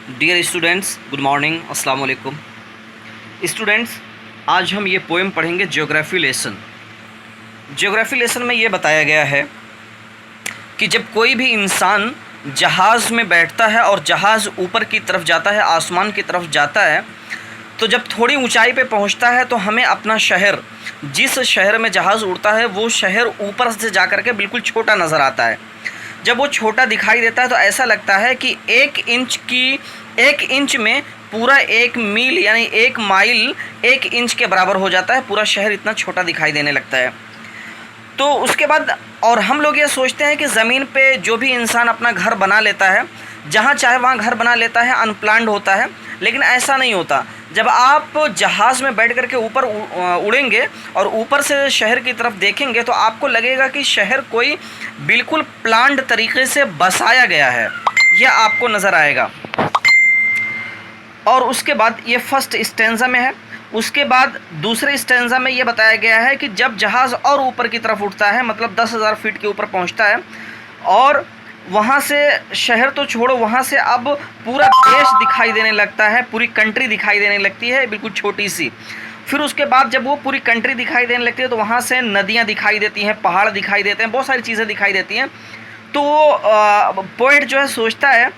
Dear students, good morning, अस्सलाम वालेकुम। Students, आज हम ये पोएम पढ़ेंगे ज्योग्राफी लेसन। ज्योग्राफी लेसन में ये बताया गया है कि जब कोई भी इंसान जहाज़ में बैठता है और जहाज़ ऊपर की तरफ जाता है, आसमान की तरफ जाता है, तो जब थोड़ी ऊंचाई पे पहुंचता है तो हमें अपना शहर, जिस शहर में जहाज़ उड़ता है वो शहर ऊपर से जा कर के बिल्कुल छोटा नज़र आता है। जब वो छोटा दिखाई देता है तो ऐसा लगता है कि एक इंच में पूरा 1 मील यानी 1 माइल 1 इंच के बराबर हो जाता है। पूरा शहर इतना छोटा दिखाई देने लगता है। तो उसके बाद और हम लोग ये सोचते हैं कि ज़मीन पे जो भी इंसान अपना घर बना लेता है, जहाँ चाहे वहाँ घर बना लेता है, अनप्लान्ड होता है। लेकिन ऐसा नहीं होता। जब आप जहाज़ में बैठ कर के ऊपर उड़ेंगे और ऊपर से शहर की तरफ देखेंगे तो आपको लगेगा कि शहर कोई बिल्कुल प्लान्ड तरीके से बसाया गया है, यह आपको नज़र आएगा। और उसके बाद ये फर्स्ट स्टेंजा में है। उसके बाद दूसरे स्टेंजा में ये बताया गया है कि जब जहाज़ और ऊपर की तरफ उठता है, मतलब 10,000 फीट के ऊपर पहुंचता है, और वहाँ से शहर तो छोड़ो, वहाँ से अब पूरा देश दिखाई देने लगता है, पूरी कंट्री दिखाई देने लगती है, बिल्कुल छोटी सी। फिर उसके बाद जब वो पूरी कंट्री दिखाई देने लगती है तो वहाँ से नदियाँ दिखाई देती हैं, पहाड़ दिखाई देते हैं, बहुत सारी चीज़ें दिखाई देती हैं। तो पोएट जो है सोचता है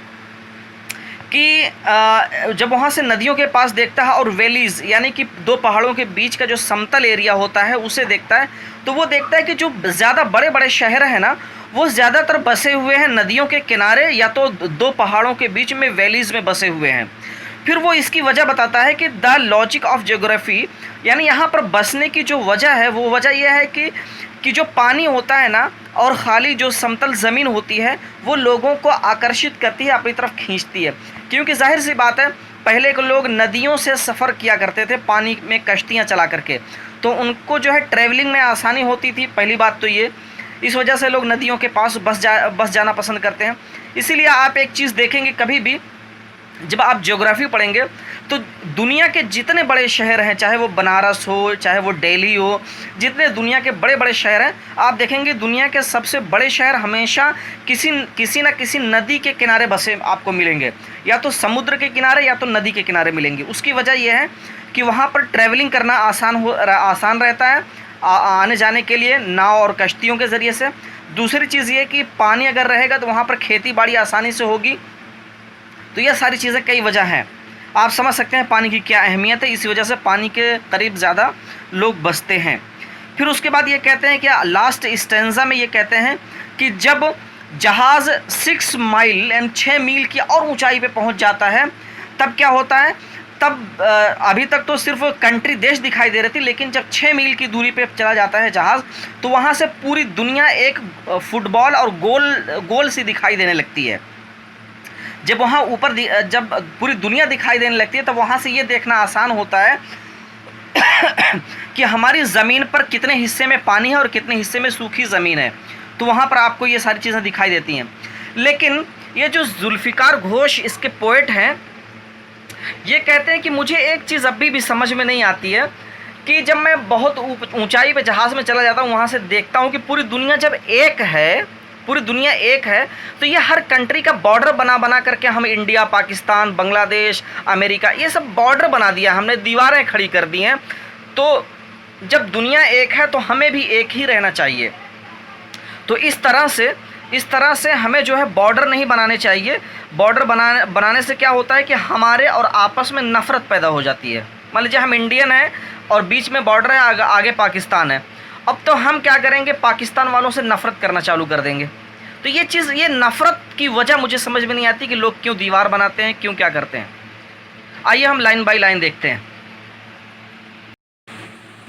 कि जब वहाँ से नदियों के पास देखता है और वैलीज़ यानी कि 2 पहाड़ों के बीच का जो समतल एरिया होता है उसे देखता है, तो वो देखता है कि जो ज़्यादा बड़े बड़े शहर हैं ना, वो ज़्यादातर बसे हुए हैं नदियों के किनारे या तो 2 पहाड़ों के बीच में वैलीज़ में बसे हुए हैं। फिर वो इसकी वजह बताता है कि द लॉजिक ऑफ ज्योग्राफी, यानी यहाँ पर बसने की जो वजह है वो वजह यह है कि जो पानी होता है ना और खाली जो समतल ज़मीन होती है वो लोगों को आकर्षित करती है, अपनी तरफ खींचती है। क्योंकि जाहिर सी बात है, पहले के लोग नदियों से सफ़र किया करते थे, पानी में कश्तियाँ चला करके, तो उनको जो है ट्रैवलिंग में आसानी होती थी। पहली बात तो ये, इस वजह से लोग नदियों के पास बस जाना पसंद करते हैं। इसीलिए आप एक चीज़ देखेंगे, कभी भी जब आप ज्योग्राफी पढ़ेंगे तो दुनिया के जितने बड़े शहर हैं, चाहे वो बनारस हो, चाहे वो दिल्ली हो, जितने दुनिया के बड़े बड़े शहर हैं, आप देखेंगे दुनिया के सबसे बड़े शहर हमेशा किसी न किसी नदी के किनारे बसे आपको मिलेंगे, या तो समुद्र के किनारे या तो नदी के किनारे मिलेंगे। उसकी वजह यह है कि वहाँ पर ट्रैवलिंग करना आसान रहता है आने जाने के लिए, नाव और कश्तियों के ज़रिए से। दूसरी चीज़ ये कि पानी अगर रहेगा तो वहाँ पर खेती बाड़ी आसानी से होगी। तो यह सारी चीज़ें कई वजह हैं, आप समझ सकते हैं पानी की क्या अहमियत है। इसी वजह से पानी के करीब ज़्यादा लोग बसते हैं। फिर उसके बाद ये कहते हैं कि लास्ट स्टेंजा में ये कहते हैं कि जब जहाज़ 6 माइल यानी 6 मील की और ऊंचाई पे पहुंच जाता है तब क्या होता है, तब अभी तक तो सिर्फ कंट्री देश दिखाई दे रही थी, लेकिन जब 6 मील की दूरी पे चला जाता है जहाज़ तो वहाँ से पूरी दुनिया एक फुटबॉल और गोल सी दिखाई देने लगती है। जब वहाँ ऊपर जब पूरी दुनिया दिखाई देने लगती है तब वहाँ से ये देखना आसान होता है कि हमारी ज़मीन पर कितने हिस्से में पानी है और कितने हिस्से में सूखी ज़मीन है। तो वहाँ पर आपको ये सारी चीज़ें दिखाई देती हैं। लेकिन ये जो जुल्फ़िकार घोष इसके पोएट हैं, ये कहते हैं कि मुझे एक चीज़ अभी भी समझ में नहीं आती है कि जब मैं बहुत ऊंचाई पे जहाज़ में चला जाता हूँ, वहाँ से देखता हूँ कि पूरी दुनिया जब एक है, पूरी दुनिया एक है, तो ये हर कंट्री का बॉर्डर बना करके हम इंडिया, पाकिस्तान, बांग्लादेश, अमेरिका, ये सब बॉर्डर बना दिया, हमने दीवारें खड़ी कर दी हैं। तो जब दुनिया एक है तो हमें भी एक ही रहना चाहिए। तो इस तरह से हमें जो है बॉर्डर नहीं बनाने चाहिए। बॉर्डर बनाने से क्या होता है कि हमारे और आपस में नफ़रत पैदा हो जाती है। मान लीजिए हम इंडियन हैं और बीच में बॉर्डर है, आगे पाकिस्तान है, अब तो हम क्या करेंगे, पाकिस्तान वालों से नफ़रत करना चालू कर देंगे। तो ये नफ़रत की वजह मुझे समझ में नहीं आती कि लोग क्यों दीवार बनाते हैं, क्यों क्या करते हैं। आइए हम लाइन बाय लाइन देखते हैं।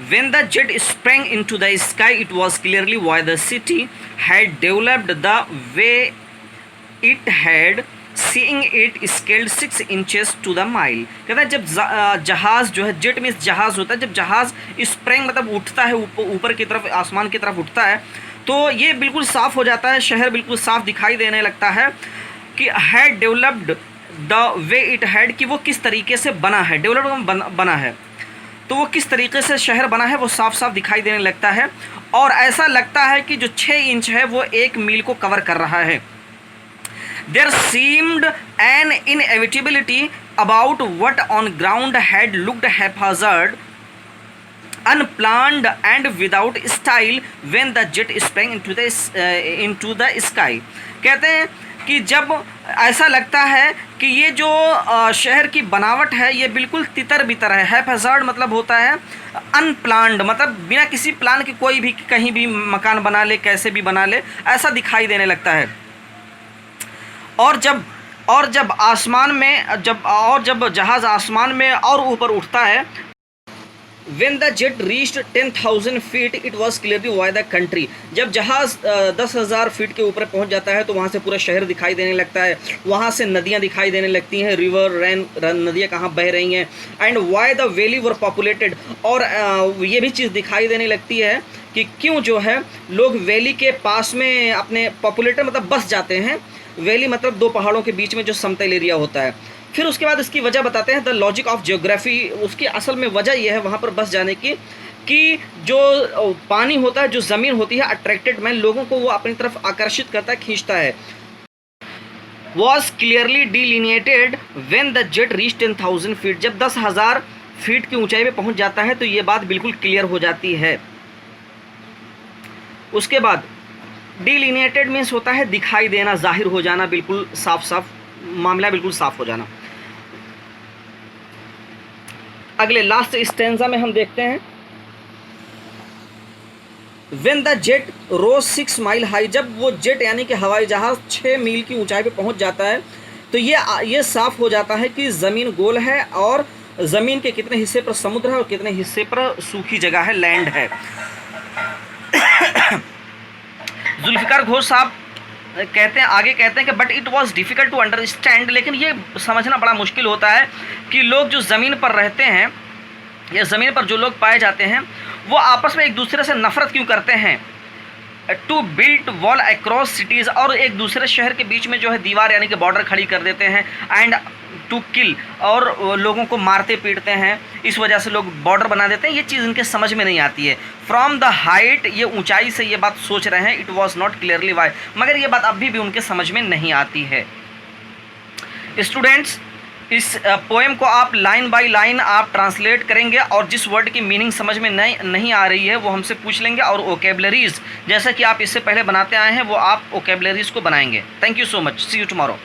When the jet sprang into the sky, it was clearly why the city had developed the way it had, seeing it scaled 6 inches to the mile। कहता है जब जहाज़ जो है, जेट मीन्स जहाज़ होता है, जब जहाज़ स्प्रेंग मतलब उठता है ऊपर की तरफ, आसमान की तरफ उठता है, तो ये बिल्कुल साफ़ हो जाता है, शहर बिल्कुल साफ़ दिखाई देने लगता है कि had developed the way it had, कि वो किस तरीके से बना है, डेवलप्ड बना है, तो वो किस तरीके से शहर बना है वो साफ साफ दिखाई देने लगता है। और ऐसा लगता है कि जो 6 इंच है वो 1 मील को कवर कर रहा है। There seemed an inevitability about what on ground had looked haphazard unplanned and without style when the jet sprang into the sky। कहते हैं कि जब ऐसा लगता है कि ये जो शहर की बनावट है ये बिल्कुल तितर बितर है। हैप्हाजार्ड मतलब होता है अनप्लान्ड, मतलब बिना किसी प्लान के कोई भी कहीं भी मकान बना ले, कैसे भी बना ले, ऐसा दिखाई देने लगता है। और जब आसमान में जब जहाज़ आसमान में और ऊपर उठता है, When the jet reached 10,000 feet, it was clearly why the country। जब जहाज़ 10,000 फीट के ऊपर पहुंच जाता है तो वहाँ से पूरा शहर दिखाई देने लगता है, वहाँ से नदियाँ दिखाई देने लगती हैं, रिवर रैन नदियाँ कहाँ बह रही हैं, and why the valley were populated. और ये भी चीज़ दिखाई देने लगती है कि क्यों जो है लोग वैली के पास में अपने पॉपुलेटेड मतलब बस जाते हैं। वैली मतलब दो पहाड़ों के बीच में जो समतल एरिया होता है। फिर उसके बाद इसकी वजह बताते हैं, द लॉजिक ऑफ जियोग्राफी। उसकी असल में वजह यह है वहाँ पर बस जाने की कि जो पानी होता है, जो ज़मीन होती है, अट्रैक्टेड मैन, लोगों को वो अपनी तरफ आकर्षित करता है, खींचता है। Was clearly delineated when the jet reach 10,000 feet. जब 10,000 फीट की ऊंचाई पे पहुंच जाता है तो ये बात बिल्कुल क्लियर हो जाती है। उसके बाद डिलिनिएटेड मीन्स होता है दिखाई देना, जाहिर हो जाना, बिल्कुल साफ साफ मामला, बिल्कुल साफ हो जाना। अगले लास्ट स्टेंजा में हम देखते हैं, When the jet rose 6 mile high. जब वो जेट यानी कि हवाई जहाज 6 मील की ऊंचाई पे पहुंच जाता है तो ये साफ हो जाता है कि ज़मीन गोल है और ज़मीन के कितने हिस्से पर समुद्र है और कितने हिस्से पर सूखी जगह है, लैंड है। जुल्फ़िकार घोष साहब आगे कहते हैं कि but it was difficult to understand. लेकिन ये समझना बड़ा मुश्किल होता है कि लोग जो ज़मीन पर रहते हैं या ज़मीन पर जो लोग पाए जाते हैं वो आपस में एक दूसरे से नफ़रत क्यों करते हैं। To built wall across cities, और एक दूसरे शहर के बीच में जो है दीवार यानी कि बॉर्डर खड़ी कर देते हैं। एंड टू किल, और लोगों को मारते पीटते हैं, इस वजह से लोग बॉर्डर बना देते हैं। ये चीज़ इनके समझ में नहीं आती है। फ्रॉम द हाइट, ये ऊंचाई से ये बात सोच रहे हैं, it was not clearly why, मगर ये बात अभी भी उनके समझ में नहीं आती है। स्टूडेंट्स, इस पोएम को आप लाइन बाय लाइन आप ट्रांसलेट करेंगे और जिस वर्ड की मीनिंग समझ में नहीं आ रही है वो हमसे पूछ लेंगे, और वोकेबलरीज जैसा कि आप इससे पहले बनाते आए हैं वो आप वोकेबलरीज को बनाएंगे। Thank you so much, see you tomorrow.